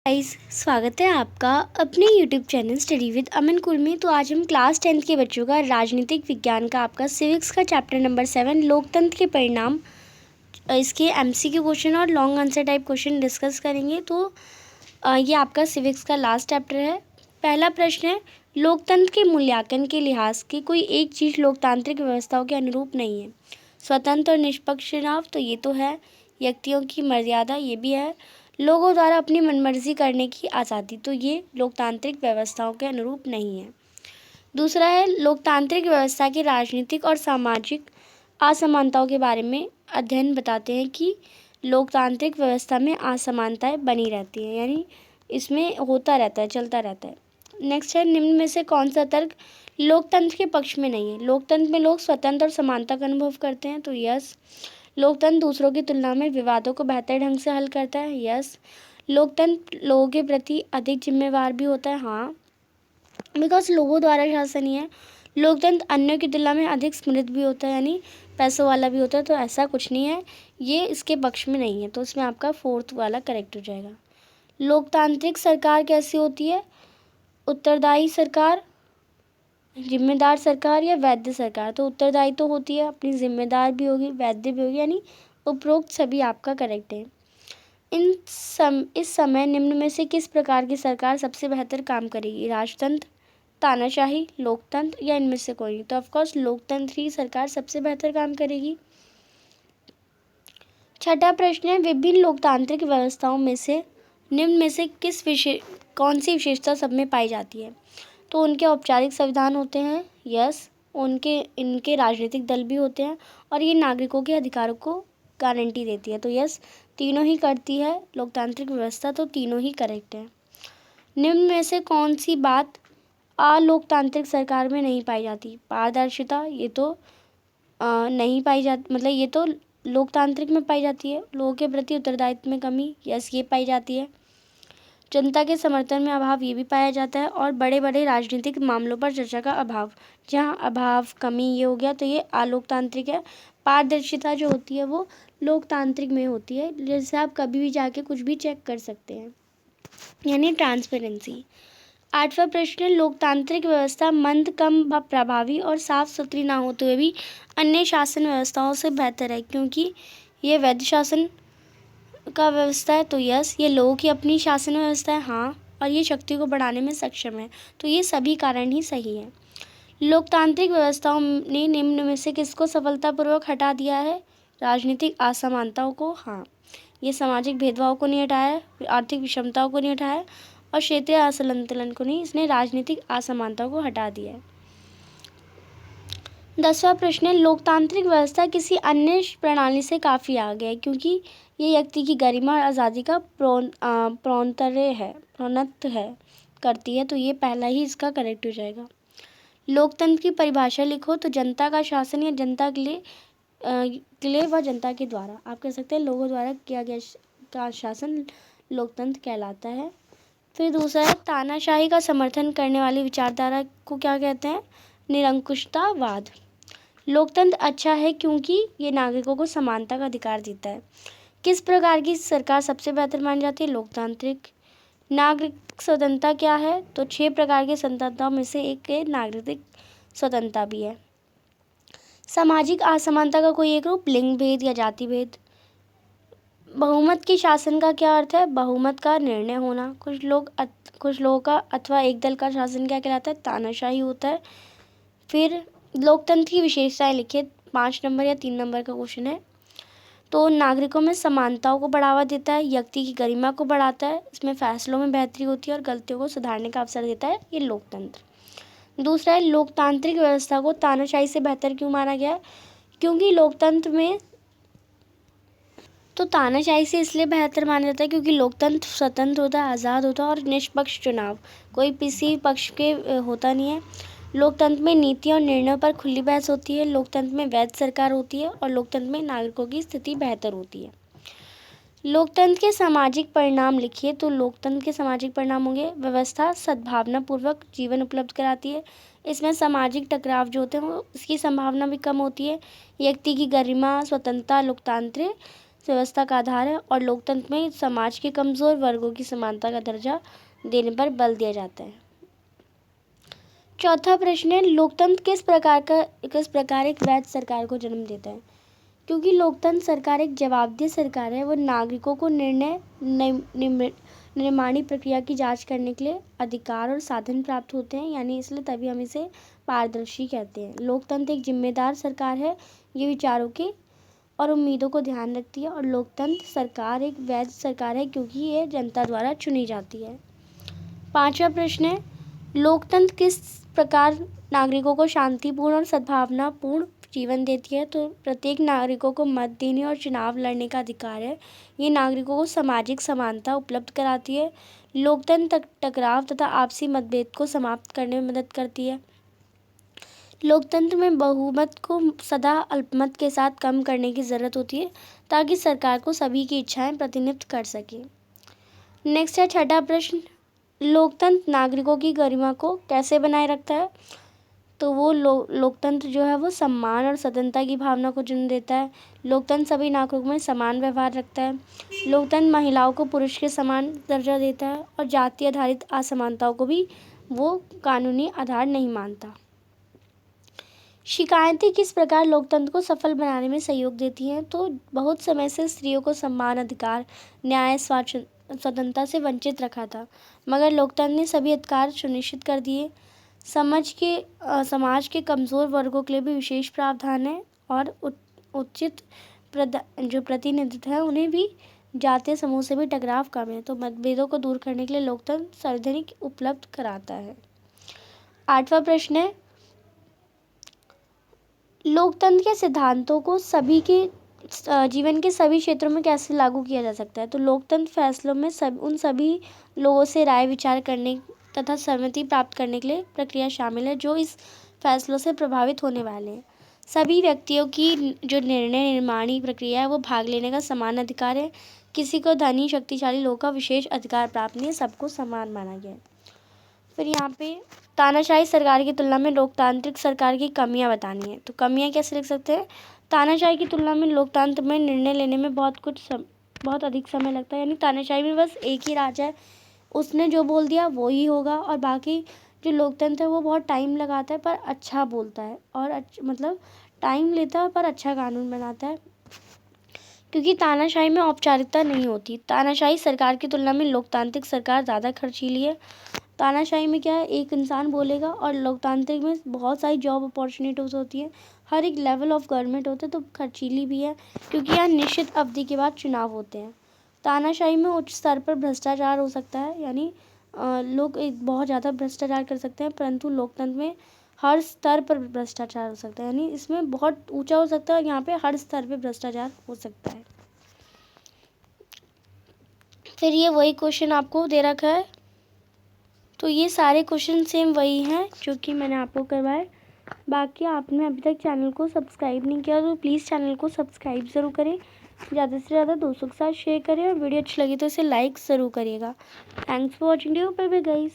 Guys, स्वागत है आपका अपने यूट्यूब चैनल स्टडी विद अमन कुल में। तो आज हम क्लास 10th के बच्चों का राजनीतिक विज्ञान का आपका सिविक्स का चैप्टर नंबर 7 लोकतंत्र के परिणाम, इसके एमसीक्यू क्वेश्चन और long answer type question discuss करेंगे। तो ये आपका सिविक्स का लास्ट चैप्टर है। पहला प्रश्न है, लोकतंत्र के मूल्यांकन के लिहाज से कोई एक चीज़ लोकतांत्रिक व्यवस्थाओं के अनुरूप नहीं है। स्वतंत्र और निष्पक्ष चुनाव, तो ये तो है। व्यक्तियों की मर्यादा, ये भी है। लोगों द्वारा अपनी मनमर्जी करने की आज़ादी, तो ये लोकतांत्रिक व्यवस्थाओं के अनुरूप नहीं है। दूसरा है, लोकतांत्रिक व्यवस्था की राजनीतिक और सामाजिक असमानताओं के बारे में अध्ययन बताते हैं कि लोकतांत्रिक व्यवस्था में असमानताएं बनी रहती हैं, यानी इसमें होता रहता है, चलता रहता है। नेक्स्ट है, निम्न में से कौन सा तर्क लोकतंत्र के पक्ष में नहीं है। लोकतंत्र में लोग स्वतंत्र और समानता का अनुभव करते हैं, तो यस। लोकतंत्र दूसरों की तुलना में विवादों को बेहतर ढंग से हल करता है, यस। लोकतंत्र लोगों के प्रति अधिक जिम्मेवार भी होता है, हाँ, बिकॉज लोगों द्वारा शासन ही है। लोकतंत्र अन्यों की तुलना में अधिक समृद्ध भी होता है, यानी पैसों वाला भी होता है, तो ऐसा कुछ नहीं है, ये इसके पक्ष में नहीं है। तो इसमें आपका फोर्थ वाला करेक्ट हो जाएगा। लोकतांत्रिक सरकार कैसी होती है? उत्तरदायी सरकार, जिम्मेदार सरकार या वैध सरकार? तो उत्तरदायी तो होती है, अपनी जिम्मेदार भी होगी, वैध भी होगी, यानी उपरोक्त सभी आपका करेक्ट है। इस समय निम्न में से किस प्रकार की सरकार सबसे बेहतर काम करेगी? राजतंत्र, तानाशाही, लोकतंत्र या इनमें से कोई? तो ऑफकोर्स लोकतंत्र ही सरकार सबसे बेहतर काम करेगी। छठा प्रश्न है, विभिन्न लोकतांत्रिक व्यवस्थाओं में से निम्न में से कौन सी विशेषता सब में पाई जाती है? तो उनके औपचारिक संविधान होते हैं, यस। इनके राजनीतिक दल भी होते हैं और ये नागरिकों के अधिकारों को गारंटी देती है, तो यस, तीनों ही करती है लोकतांत्रिक व्यवस्था, तो तीनों ही करेक्ट है। निम्न में से कौन सी बात अलोकतांत्रिक सरकार में नहीं पाई जाती? पारदर्शिता, ये तो नहीं पाई जाती, मतलब ये तो लोकतांत्रिक में पाई जाती है। लोगों के प्रति उत्तरदायित्व में कमी, यस, ये पाई जाती है। जनता के समर्थन में अभाव, ये भी पाया जाता है। और बड़े बड़े राजनीतिक मामलों पर चर्चा का अभाव, जहाँ अभाव, कमी, ये हो गया, तो ये अलोकतांत्रिक है। पारदर्शिता जो होती है वो लोकतांत्रिक में होती है, जैसे आप कभी भी जाके कुछ भी चेक कर सकते हैं, यानी ट्रांसपेरेंसी। आठवां प्रश्न है, लोकतांत्रिक व्यवस्था मंद, कम प्रभावी और साफ सुथरी ना होते हुए भी अन्य शासन व्यवस्थाओं से बेहतर है, क्योंकि ये वैध शासन का व्यवस्था है, तो यस। ये लोगों की अपनी शासन व्यवस्था है, हाँ, और ये शक्ति को बढ़ाने में सक्षम है, तो ये सभी कारण ही सही है। लोकतांत्रिक व्यवस्थाओं ने निम्न में से किसको सफलतापूर्वक हटा दिया है? राजनीतिक असमानताओं को, हाँ, ये सामाजिक भेदभाव को नहीं हटाया, आर्थिक विषमताओं को नहीं हटाया और क्षेत्रीय असंतुलन को नहीं, इसने राजनीतिक असमानताओं को हटा दिया है। 10वां प्रश्न है, लोकतांत्रिक व्यवस्था किसी अन्य प्रणाली से काफ़ी आगे है, क्योंकि ये व्यक्ति की गरिमा और आज़ादी का प्रोन्नत है करती है, तो ये पहला ही इसका करेक्ट हो जाएगा। लोकतंत्र की परिभाषा लिखो, तो जनता का शासन या जनता के लिए व जनता के द्वारा, आप कह सकते हैं लोगों द्वारा किया गया का शासन लोकतंत्र कहलाता है। फिर दूसरा है, तानाशाही का समर्थन करने वाली विचारधारा को क्या कहते हैं? निरंकुशतावाद। लोकतंत्र अच्छा है क्योंकि ये नागरिकों को समानता का अधिकार देता है। किस प्रकार की सरकार सबसे बेहतर मानी जाती है? लोकतांत्रिक। नागरिक स्वतंत्रता क्या है? तो 6 प्रकार की स्वतंत्रताओं में से एक नागरिक स्वतंत्रता भी है। सामाजिक असमानता का कोई एक रूप, लिंग भेद या जाति भेद। बहुमत के शासन का क्या अर्थ है? बहुमत का निर्णय होना। कुछ लोगों का अथवा एक दल का शासन क्या कहलाता है? तानाशाही होता है। फिर लोकतंत्र की विशेषताएं लिखिए, 5 नंबर या 3 नंबर का क्वेश्चन है। तो नागरिकों में समानताओं को बढ़ावा देता है, व्यक्ति की गरिमा को बढ़ाता है, इसमें फैसलों में बेहतरी होती है और गलतियों को सुधारने का अवसर देता है, ये लोकतंत्र। दूसरा है, लोकतांत्रिक व्यवस्था को तानाशाही से बेहतर क्यों माना गया? क्योंकि लोकतंत्र में, तो तानाशाही से इसलिए बेहतर माना जाता है क्योंकि लोकतंत्र स्वतंत्र होता है, आज़ाद होता है और निष्पक्ष चुनाव, कोई किसी पक्ष के होता नहीं है। लोकतंत्र में नीति और निर्णयों पर खुली बहस होती है। लोकतंत्र में वैध सरकार होती है और लोकतंत्र में नागरिकों की स्थिति बेहतर होती है। लोकतंत्र के सामाजिक परिणाम लिखिए, तो लोकतंत्र के सामाजिक परिणाम होंगे, व्यवस्था सद्भावनापूर्वक जीवन उपलब्ध कराती है, इसमें सामाजिक टकराव जो होते हैं वो इसकी संभावना भी कम होती है। व्यक्ति की गरिमा, स्वतंत्रता, लोकतांत्रिक व्यवस्था का आधार है और लोकतंत्र में समाज के कमज़ोर वर्गों की समानता का दर्जा देने पर बल दिया जाता है। चौथा प्रश्न है, लोकतंत्र किस प्रकार एक वैध सरकार को जन्म देता है। क्योंकि लोकतंत्र सरकार एक जवाबदेह सरकार है, वो नागरिकों को निर्माणी प्रक्रिया की जांच करने के लिए अधिकार और साधन प्राप्त होते हैं, यानी इसलिए तभी हम इसे पारदर्शी कहते हैं। लोकतंत्र एक जिम्मेदार सरकार है, ये विचारों के और उम्मीदों को ध्यान रखती है और लोकतंत्र सरकार एक वैध सरकार है क्योंकि ये जनता द्वारा चुनी जाती है। पांचवा प्रश्न है, लोकतंत्र किस प्रकार नागरिकों को शांतिपूर्ण और सद्भावनापूर्ण जीवन देती है। तो प्रत्येक नागरिकों को मत देने और चुनाव लड़ने का अधिकार है। ये नागरिकों को सामाजिक समानता उपलब्ध कराती है। लोकतंत्र टकराव तथा आपसी मतभेद को समाप्त करने में मदद करती है। लोकतंत्र में बहुमत को सदा अल्पमत के साथ कम करने की ज़रूरत होती है ताकि सरकार को सभी की इच्छाएं प्रतिनिधित्व कर सके। नेक्स्ट है छठा प्रश्न, लोकतंत्र नागरिकों की गरिमा को कैसे बनाए रखता है। तो वो लोकतंत्र जो है वो सम्मान और स्वतंत्रता की भावना को जन्म देता है। लोकतंत्र सभी नागरिकों में समान व्यवहार रखता है। लोकतंत्र महिलाओं को पुरुष के समान दर्जा देता है और जाति आधारित असमानताओं को भी वो कानूनी आधार नहीं मानता। शिकायतें किस प्रकार लोकतंत्र को सफल बनाने में सहयोग देती हैं। तो बहुत समय से स्त्रियों को सम्मान, अधिकार, न्याय, स्वतंत्रता से वंचित रखा था, मगर लोकतंत्र ने सभी अधिकार सुनिश्चित कर दिए। समाज के कमज़ोर वर्गों के लिए भी विशेष प्रावधान है और उचित जो प्रतिनिधित्व है उन्हें भी जातीय समूह से भी टकराव कम है। तो मतभेदों को दूर करने के लिए लोकतंत्र सार्वजनिक उपलब्ध कराता है। आठवां प्रश्न है, लोकतंत्र के सिद्धांतों को सभी के जीवन के सभी क्षेत्रों में कैसे लागू किया जा सकता है। तो लोकतंत्र फैसलों में उन सभी लोगों से राय विचार करने तथा सहमति प्राप्त करने के लिए प्रक्रिया शामिल है जो इस फैसलों से प्रभावित होने वाले हैं। सभी व्यक्तियों की जो निर्णय निर्माणी प्रक्रिया है वो भाग लेने का समान अधिकार है। किसी को धनी शक्तिशाली लोगों का विशेष अधिकार प्राप्त नहीं है, सबको समान माना गया है। फिर यहाँ पे तानाशाही सरकार की तुलना में लोकतांत्रिक सरकार की कमियाँ बतानी है। तो कमियाँ कैसे लिख सकते हैं, तानाशाही की तुलना में लोकतंत्र में निर्णय लेने में बहुत अधिक समय लगता है। यानी तानाशाही में बस एक ही राजा है, उसने जो बोल दिया वो ही होगा, और बाकी जो लोकतंत्र है वो बहुत टाइम लगाता है पर अच्छा बोलता है और मतलब टाइम लेता है पर अच्छा कानून बनाता है, क्योंकि तानाशाही में औपचारिकता नहीं होती। तानाशाही सरकार की तुलना में लोकतांत्रिक सरकार ज़्यादा खर्चीली है। तानाशाही में क्या है, एक इंसान बोलेगा, और लोकतांत्रिक में बहुत सारी जॉब अपॉर्चुनिटीज होती है, हर एक लेवल ऑफ गवर्नमेंट होता है, तो खर्चीली भी है क्योंकि यहाँ निश्चित अवधि के बाद चुनाव होते हैं। तानाशाही में उच्च स्तर पर भ्रष्टाचार हो सकता है, यानी लोग बहुत ज़्यादा भ्रष्टाचार कर सकते हैं, परंतु लोकतंत्र में हर स्तर पर भ्रष्टाचार हो सकता है, यानी इसमें बहुत ऊंचा हो सकता है, यहाँ पे हर स्तर पे भ्रष्टाचार हो सकता है। फिर ये वही क्वेश्चन आपको दे रखा है, तो ये सारे क्वेश्चन सेम वही हैं जो कि मैंने आपको करवाए। बाकी आपने अभी तक चैनल को सब्सक्राइब नहीं किया तो प्लीज़ चैनल को सब्सक्राइब ज़रूर करें, ज़्यादा से ज़्यादा दोस्तों के साथ शेयर करें और वीडियो अच्छी लगी तो इसे लाइक ज़रूर करिएगा। Thanks for watching, bye bye guys.